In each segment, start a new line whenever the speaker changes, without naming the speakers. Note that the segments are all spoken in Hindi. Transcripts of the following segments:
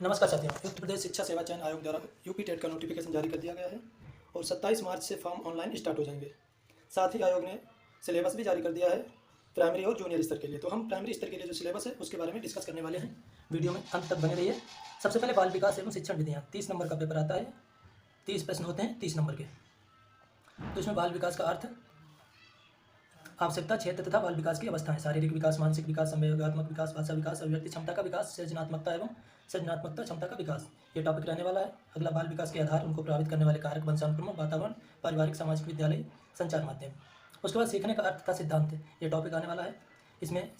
नमस्कार साथियों। उत्तर प्रदेश शिक्षा सेवा चयन आयोग द्वारा यूपी टेट का नोटिफिकेशन जारी कर दिया गया है और 27 मार्च से फॉर्म ऑनलाइन स्टार्ट हो जाएंगे। साथ ही आयोग ने सिलेबस भी जारी कर दिया है प्राइमरी और जूनियर स्तर के लिए। तो हम प्राइमरी स्तर के लिए जो सिलेबस है उसके बारे में डिस्कस करने वाले हैं। वीडियो में अंत तक बने रहिए। सबसे पहले बाल विकास एवं शिक्षण विधियाँ 30 नंबर का पेपर आता है। 30 प्रश्न होते हैं 30 नंबर के। तो इसमें बाल विकास का अर्थ, आवश्यकता, क्षेत्र तथा बाल विकास की अवस्थाएं, शारीरिक विकास, मानसिक विकास, संवेगात्मक विकास, भाषा विकास, अभिव्यक्ति क्षमता का विकास, सृजनात्मकता एवं सृजनात्मकता क्षमता का विकास, ये टॉपिक रहने वाला है। अगला, बाल विकास के आधार, उनको प्रभावित करने वाले कारक, वंशानुक्रम, वातावरण, पारिवारिक, सामाजिक, विद्यालय, संचार माध्यम। उसके बाद सीखने का अर्थ तथा सिद्धांत, ये टॉपिक आने वाला है। इसमें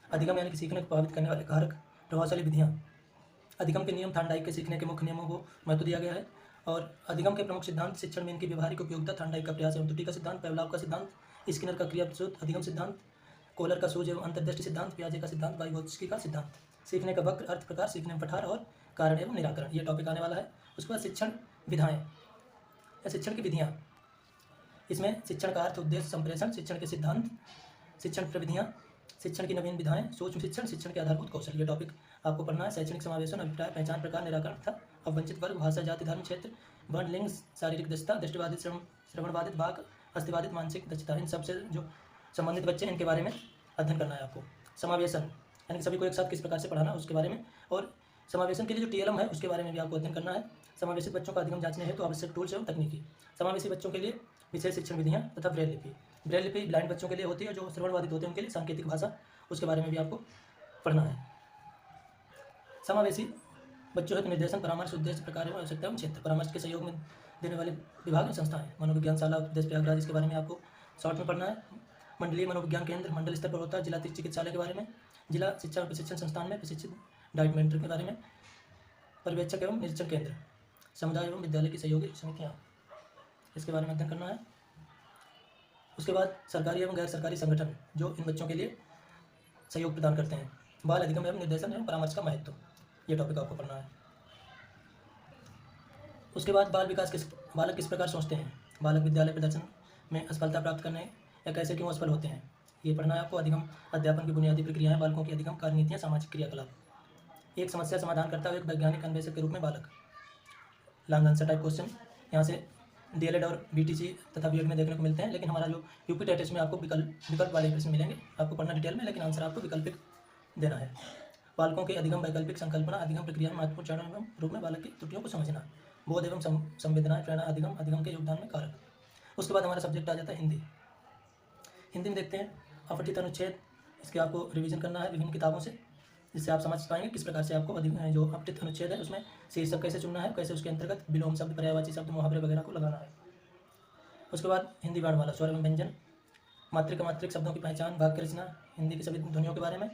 अधिगम यानी कि सीखने को प्रभावित करने वाले कारक, प्रभावशाली विधियाँ, अधिगम के नियम, थार्डाइक के सीखने के मुख्य नियमों को महत्व दिया गया है। और अधिगम के प्रमुख सिद्धांत, शिक्षण में इनकी व्यवहारिक उपयोगिता, थार्डाइक का प्रयास एवं त्रुटि का सिद्धांत, पेवलाव का सिद्धांत, स्किनर का क्रिया प्रसूत अधिगम सिद्धांत, कोलर का सूझ एवं अंतर्दृष्टि सिद्धांत, पियाजे का सिद्धांत, वाइगोत्स्की का सिद्धांत, सीखने का वक्र, अर्थ प्रकार, सीखने में पठार और कारण एवं निराकरण, ये टॉपिक आने वाला है। उसके बाद शिक्षण विधाएं या शिक्षण की विधियाँ, इसमें शिक्षण का अर्थ, उद्देश्य, संप्रेषण, शिक्षण के सिद्धांत, शिक्षण प्रविधियाँ, शिक्षण की नवीन विधाएं, सूक्ष्म शिक्षण, शिक्षण के आधारभूत कौशल, ये टॉपिक आपको पढ़ना है। शैक्षणिक समावेशन, अभिप्राय, पहचान, प्रकार, निराकरण तथा अवंचित वर्ग, भाषा, जाति, धर्म, क्षेत्र, वर्ण, लिंग, शारीरिक दक्षता, दृष्टिबाधित, श्रवणबाधित, वाक, अस्थिबाधित, मानसिक दक्षता, इन सबसे जो संबंधित बच्चे, इनके बारे में अध्ययन करना है आपको। समावेशन यानी कि सभी को एक साथ किस प्रकार से पढ़ाना, उसके बारे में। और समावेशन के लिए जो TLM है उसके बारे में भी आपको अध्ययन करना है। समावेशित बच्चों का अधिगम जांचने हेतु आवश्यक टूल्स एवं तकनीकी, समावेशी बच्चों के लिए विशेष शिक्षण विधियाँ तथा ब्रेल लिपि। ब्रेल लिपि ब्लाइंड बच्चों के लिए होती है, जो श्रवणबाधित होते हैं उनके लिए सांकेतिक भाषा, उसके बारे में भी आपको पढ़ना है। समावेशी बच्चों हेतु निर्देशन, परामर्श, उद्देश्य, प्रकार एवं आवश्यकता एवं क्षेत्र, परामर्श के सहयोग में देने वाले विभाग और संस्थाएं, मनोविज्ञानशाला, उपदेश प्रयागराज, इसके बारे में आपको शॉर्ट में पढ़ना है। मंडलीय मनोविज्ञान केंद्र मंडल स्तर पर होता है, जिला चिकित्सालय के बारे में, जिला शिक्षा प्रशिक्षण संस्थान में प्रशिक्षित डाइट मेंटर के बारे में, पर्यवेक्षक एवं निरीक्षण केंद्र, समुदाय एवं विद्यालय की सहयोगी समितियाँ, इसके बारे में अध्ययन करना है। उसके बाद सरकारी एवं गैर सरकारी संगठन जो इन बच्चों के लिए सहयोग प्रदान करते हैं, बाल अधिगम एवं निर्देशन एवं परामर्श का महत्व, ये टॉपिक आपको पढ़ना है। उसके बाद बाल विकास बालक किस प्रकार सोचते हैं, बालक विद्यालय प्रदर्शन में असफलता प्राप्त करने या कैसे क्यों असफल होते हैं, ये पढ़ना है आपको। अधिगम अध्यापन की बुनियादी प्रक्रियाएं, बालकों की अधिगम कार्यनीतियाँ, सामाजिक क्रियाकलाप, एक समस्या समाधान करता हुआ एक वैज्ञानिक अन्वेषक के रूप में बालक, लॉन्ग आंसर टाइप क्वेश्चन यहाँ से DLED और BTC तथा B.Ed में देखने को मिलते हैं। लेकिन हमारा जो यूपी टेट में आपको विकल्प वाले प्रश्न मिलेंगे, आपको पढ़ना डिटेल में, लेकिन आंसर आपको वैकल्पिक देना है। बालकों के अधिगम, वैकल्पिक संकल्पना, अधिगम प्रक्रिया में महत्वपूर्ण चरणों एवं रूप में बालक की त्रुटियों को समझना, बोध एवं संवेदना, प्रेरणा, अधिगम के योगदान में कारक। उसके बाद हमारा सब्जेक्ट आ जाता है हिंदी। हिंदी में देखते हैं अपठित अनुच्छेद, इसके आपको रिवीजन करना है विभिन्न किताबों से, जिससे आप समझ पाएंगे किस प्रकार से आपको जो अपठित अनुच्छेद है उसमें शीर्षक कैसे चुनना है, कैसे उसके अंतर्गत विलोम शब्द, पर्यायवाची शब्द, मुहावरे वगैरह को लगाना है। उसके बाद हिंदी वर्णमाला, स्वर एवं व्यंजन, मात्रिक अमात्रिक शब्दों की पहचान, वाक्य रचना, हिंदी की सभी ध्वनियों के बारे में,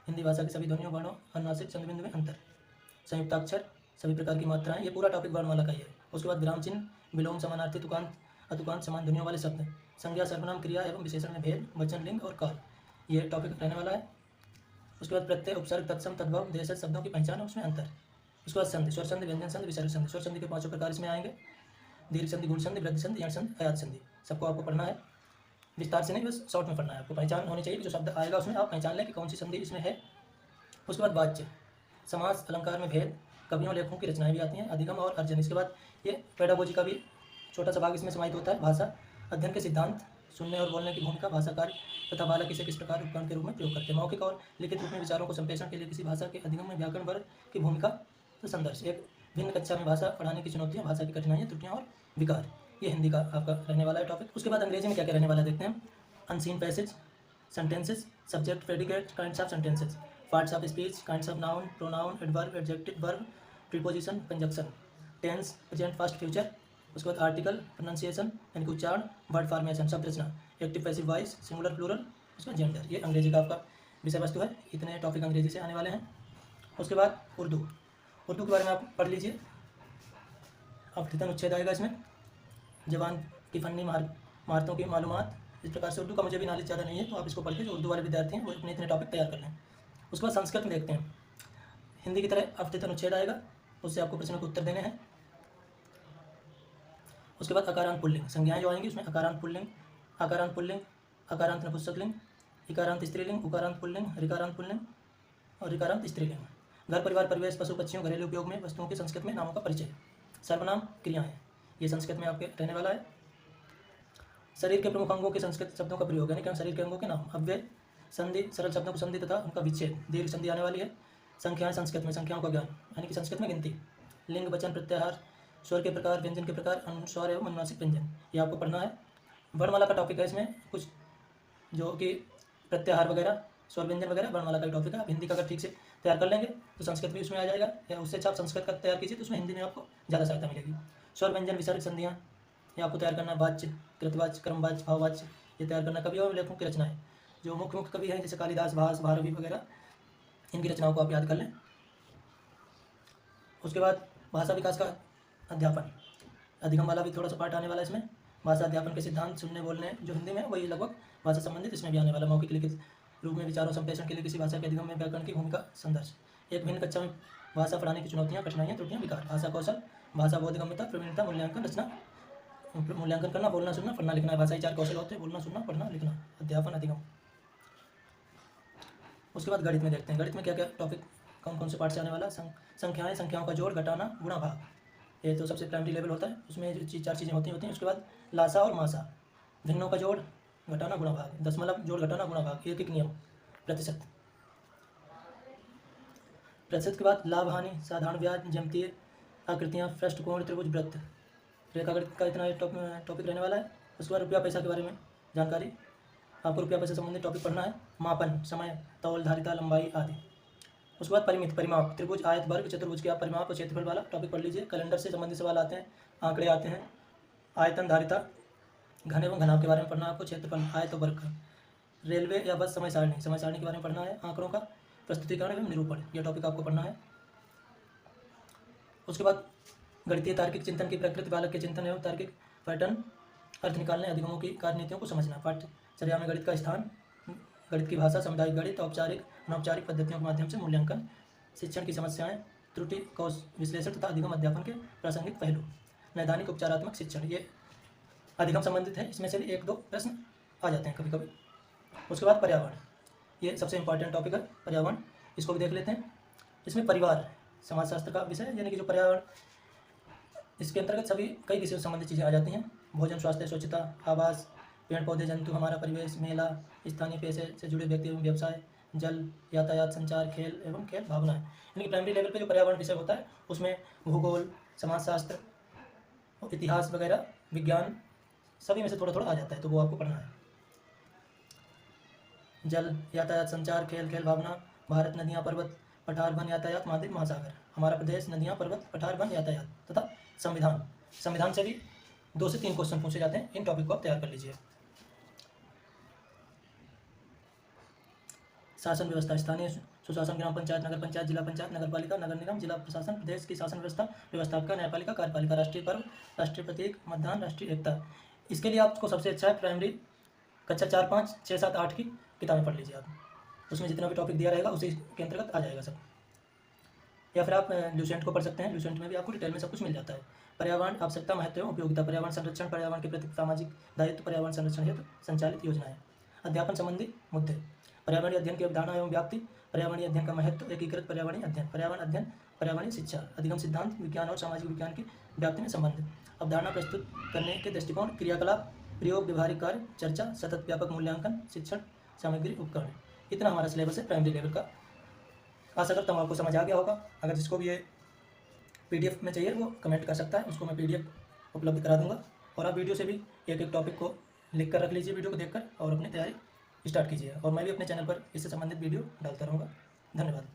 हिंदी भाषा की सभी ध्वनियों, वर्णों, अनुनासिक, चंद्रबिंदु में अंतर, संयुक्ताक्षर, सभी प्रकार की मात्राएं, ये पूरा टॉपिक वर्णमाला का ही है। उसके बाद विराम चिन्ह, विलोम, समानार्थी, तुकांत, अतुकांत, समान ध्वनियों वाले शब्द, संज्ञा, सर्वनाम, क्रिया एवं विशेषण में भेद, वचन, लिंग और काल, ये टॉपिक रहने वाला है। उसके बाद प्रत्यय, उपसर्ग, तत्सम, तद्भव, देशज शब्दों की पहचान और उसमें अंतर। उसके बाद संधि, स्वर संधि, व्यंजन संधि, विसर्ग संधि, स्वर संधि के 5 प्रकार इसमें आएंगे, दीर्घ संधि, गुण संधि, वृद्धि संधि, यण संधि, अयात संधि, सबको आपको पढ़ना है। विस्तार से नहीं, बस शॉर्ट में पढ़ना है आपको, पहचान होनी चाहिए, जो शब्द आएगा उसमें आप पहचान लें कि कौन सी संधि इसमें है। उसके बाद वाच्य, समास, अलंकार में भेद, कवियों लेखकों की रचनाएं भी आती हैं, अधिगम और अर्जन। इसके बाद ये पेडागोजी का भी छोटा सा भाग इसमें समाहित होता है, भाषा अध्ययन के सिद्धांत, सुनने और बोलने की भूमिका, भाषा कार्य तथा बालक इसे किस प्रकार उपकरण के रूप में प्रयोग करते हैं, मौखिक और लिखित रूप में विचारों को संप्रेषण के लिए किसी भाषा के अधिगम में व्याकरण वर्ग की भूमिका तो संदर्श, एक भिन्न कक्षा में भाषा पढ़ाने की चुनौतियाँ, भाषा की कठिनाइयाँ, त्रुटियाँ और विकार, ये हिंदी का आपका रहने वाला है टॉपिक। उसके बाद अंग्रेजी में क्या क्या रहने वाला है देखते हैं। Unseen passage, sentences, subject, predicate, kinds of sentences, parts of speech, kinds of noun, pronoun, adverb, adjective, verb, preposition, conjunction, tense, present, past, future. उसके बाद आर्टिकल, प्रोनाउंसिएशन यानी कि उच्चारण, वर्ड फॉर्मेशन, शब्द रचना, active passive voice, singular plural, उसमें जेंडर, ये अंग्रेजी का आपका विषय वस्तु है। इतने टॉपिक अंग्रेजी से आने वाले हैं। उसके बाद उर्दू के बारे में आप पढ़ लीजिए, अपठित अनुच्छेद आएगा इसमें, जबान की फन्नी महारतों की मालूमात, इस प्रकार से। उर्दू का मुझे भी नॉलेज ज़्यादा नहीं है, तो आप इसको पढ़ के जो उर्दू वाले विद्यार्थी हैं वो अपने इतने टॉपिक तैयार कर लें। उसके बाद संस्कृत में देखते हैं, हिंदी की तरह अपठित अनुच्छेद आएगा, उससे आपको प्रश्नों के उत्तर देने हैं। उसके बाद अकारांत पुल्लिंग, संज्ञाएं जो आएंगी उसमें अकारांत पुल्लिंग, आकारांत पुल्लिंग, अकारांत नपुंसकलिंग, इकारांत स्त्रीलिंग, उकारांत पुल्लिंग, ऋकारांत पुल्लिंग और ऋकारांत स्त्रीलिंग। घर परिवार परिवेश पशु पक्षियों घरेलू उपयोग में वस्तुओं के संस्कृत में नामों का परिचय। सर्वनाम क्रियाएं, ये संस्कृत में आपके रहने वाला है। शरीर के प्रमुख अंगों के संस्कृत शब्दों का प्रयोग, यानी कि शरीर के अंगों के नाम। अव्यय संधि, सरल शब्दों को संधि तथा उनका विच्छेद। दीर्घ संधि आने वाली है। संख्याएं, संस्कृत में संख्याओं का ज्ञान, यानी कि संस्कृत में गिनती। लिंग, वचन, प्रत्याहार, स्वर के प्रकार, व्यंजन के प्रकार, अनुस्वार एवं अनुनासिक व्यंजन, ये आपको पढ़ना है। वर्णमाला का टॉपिक है इसमें कुछ, जो कि प्रत्याहार वगैरह, स्वर व्यंजन वगैरह वर्णमाला का टॉपिक है। आप हिंदी का अगर ठीक से तैयार कर लेंगे तो संस्कृत भी उसमें आ जाएगा, या उससे अच्छा आप संस्कृत का तैयार कीजिए तो उसमें हिंदी में आपको ज़्यादा सहायता मिलेगी। स्वर व्यंजन विसर्ग संधियाँ, ये आपको तैयार करना है। वाच्य, कृतवाच्य, क्रमवाच्य, भाववाच्य, ये तैयार करना। कवियों और लेखकों की रचनाएं, जो मुख्य मुख्य कवि हैं जैसे कालिदास, भास, भारवी वगैरह, इनकी रचनाओं को आप याद कर लें। उसके बाद भाषा विकास का अध्यापन, अधिगम वाला भी थोड़ा सा पार्ट आने वाला है इसमें। भाषा अध्यापन के सिद्धांत, सुनने बोलने जो हिंदी में, वही लगभग भाषा संबंधित इसमें भी आने वाला। मौखिक लिखित रूप में विचारों संप्रेषण के लिए किसी भाषा के अधिगम में व्याकरण की भूमिका संदर्श। एक भिन्न कक्षा में भाषा पढ़ाने की चुनौतियाँ, कठिनाइयाँ, त्रुटियाँ, विकार। भाषा कौशल, भाषा बोधगम्यता, प्रवीणता, मूल्यांकन, रचना, मूल्यांकन करना, बोलना सुनना, पढ़ना लिखना। भाषाई 4 कौशल होते हैं, बोलना सुनना, पढ़ना लिखना। अध्यापन, अधिगम। उसके बाद गणित में देखते हैं, गणित में क्या क्या टॉपिक, कौन कौन से पार्ट से आने वाला। संख्याएं, संख्याओं का जोड़, घटाना, गुणा, भाग, ये तो सबसे प्राइमरी लेवल होता है, उसमें जो 4 चीज़ें होती हैं। उसके बाद लासा और मासा, भिन्नों का जोड़, घटाना, गुणा, भाग, दशमलव, जोड़, घटाना, गुणा, भाग, एक एक नियम, प्रतिशत। प्रतिशत के बाद लाभ हानि, साधारण ब्याज, ज्यामितीय आकृतियाँ, पृष्ठ, कोण, त्रिभुज, वृत्त, रेखागणित का इतना टॉपिक रहने वाला है। उसके बाद रुपया पैसा के बारे में जानकारी, आपको रुपया पैसा संबंधित टॉपिक पढ़ना है। मापन, समय, तौल, धारिता, लंबाई आदि। उसके बाद परिमित, परिमाप, त्रिभुज, आयत, वर्ग, चतुर्भुज के आप परिमाप और क्षेत्रफल वाला टॉपिक पढ़ लीजिए। कैलेंडर से संबंधित सवाल आते हैं, आंकड़े आते हैं। आयतन, धारिता, घन एवं घनाभ के बारे में पढ़ना है आपको, क्षेत्रफल, आयत और वर्ग का। रेलवे या बस समय सारणी, समय सारणी के बारे में पढ़ना है। आंकड़ों का प्रस्तुतिकरण एवं निरूपण, यह टॉपिक आपको पढ़ना है। उसके बाद गणितीय तार्किक चिंतन की प्रकृति, बालक के चिंतन एवं तार्किक पैटर्न, अर्थ निकालने, अधिगमों की कार्यनीतियों को समझना। पाठ्यचर्या में गणित का स्थान, गणित की भाषा, सामुदायिक गणित, औपचारिक अनौपचारिक पद्धतियों के माध्यम से मूल्यांकन, शिक्षण की समस्याएं, त्रुटि कौश विश्लेषण तथा अधिगम अध्यापन के प्रासंगिक पहलू। नैदानिक उपचारात्मक शिक्षण, ये अधिगम संबंधित है, इसमें से भी 1-2 प्रश्न आ जाते हैं कभी कभी। उसके बाद पर्यावरण, ये सबसे इंपॉर्टेंट टॉपिक है पर्यावरण, इसको भी देख लेते हैं। इसमें परिवार समाजशास्त्र का विषय है, यानी कि जो पर्यावरण, इसके अंतर्गत सभी कई विषयों से संबंधित चीज़ें आ जाती हैं। भोजन, स्वास्थ्य, स्वच्छता, आवास, पेड़ पौधे, जंतु, हमारा परिवेश, मेला, स्थानीय पेशे से जुड़े व्यक्ति एवं व्यवसाय, जल, यातायात, संचार, खेल एवं खेल भावनाएं। यानी कि प्राइमरी लेवल पे जो पर्यावरण विषय होता है उसमें भूगोल, समाजशास्त्र, इतिहास वगैरह, विज्ञान, सभी में से थोड़ा थोड़ा आ जाता है, तो वो आपको पढ़ना है। जल, यातायात, संचार, खेल, खेल भावना, भारत, नदियाँ, पर्वत, पठार, वन, यातायात, महाद्वीप, महासागर, हमारा प्रदेश, नदियाँ, पर्वत, पठार, वन, यातायात तथा संविधान। संविधान से भी 2 से 3 क्वेश्चन पूछे जाते हैं, इन टॉपिक को आप तैयार कर लीजिए। शासन व्यवस्था, स्थानीय सुशासन, ग्राम पंचायत, नगर पंचायत, जिला पंचायत, नगर पालिका, नगर निगम, जिला प्रशासन, प्रदेश की शासन व्यवस्था, व्यवस्थापिका, न्यायपालिका, कार्यपालिका, राष्ट्रीय पर्व, राष्ट्रीय प्रतीक, मतदान, राष्ट्रीय एकता। इसके लिए आपको सबसे अच्छा है प्राइमरी कक्षा 4, 5, 6, 7, 8 की किताबें पढ़ लीजिए आप, उसमें जितना भी टॉपिक दिया रहेगा उसी के अंतर्गत आ जाएगा सब। या फिर आप ल्यूसेंट को पढ़ सकते हैं, ल्यूसेंट में भी आपको डिटेल में सब कुछ मिल जाता है। पर्यावरण, आवश्यकता, महत्व एवं उपयोगिता, पर्यावरण संरक्षण, पर्यावरण के प्रति सामाजिक दायित्व, पर्यावरण संरक्षण हेतु संचालित योजनाएं, अध्यापन संबंधी मुद्दे, पर्यावरणीय अध्ययन की अवधारणा एवं व्याप्ति, पर्यावरणीय अध्ययन का महत्व, एकीकृत पर्यावरणीय अध्ययन, पर्यावरण अध्ययन, पर्यावरणीय शिक्षा, अधिगम सिद्धांत, विज्ञान और सामाजिक विज्ञान की व्याप्ति में संबंध, अवधारणा प्रस्तुत करने के दृष्टिकोण, क्रियाकलाप, प्रयोग, व्यवहारिक कार्य, चर्चा, सतत व्यापक मूल्यांकन, शिक्षण सामग्री, उपकरण। इतना हमारा सिलेबस है प्राइमरी लेवल का। आशा करता हूँ आपको समझ आ गया होगा। अगर जिसको भी ये PDF में चाहिए वो कमेंट कर सकता है, उसको मैं PDF उपलब्ध करा दूंगा। और आप वीडियो से भी एक एक टॉपिक को लिख कर रख लीजिए वीडियो को देखकर, और अपनी तैयारी स्टार्ट कीजिए। और मैं भी अपने चैनल पर इससे संबंधित वीडियो डालता रहूँगा। धन्यवाद।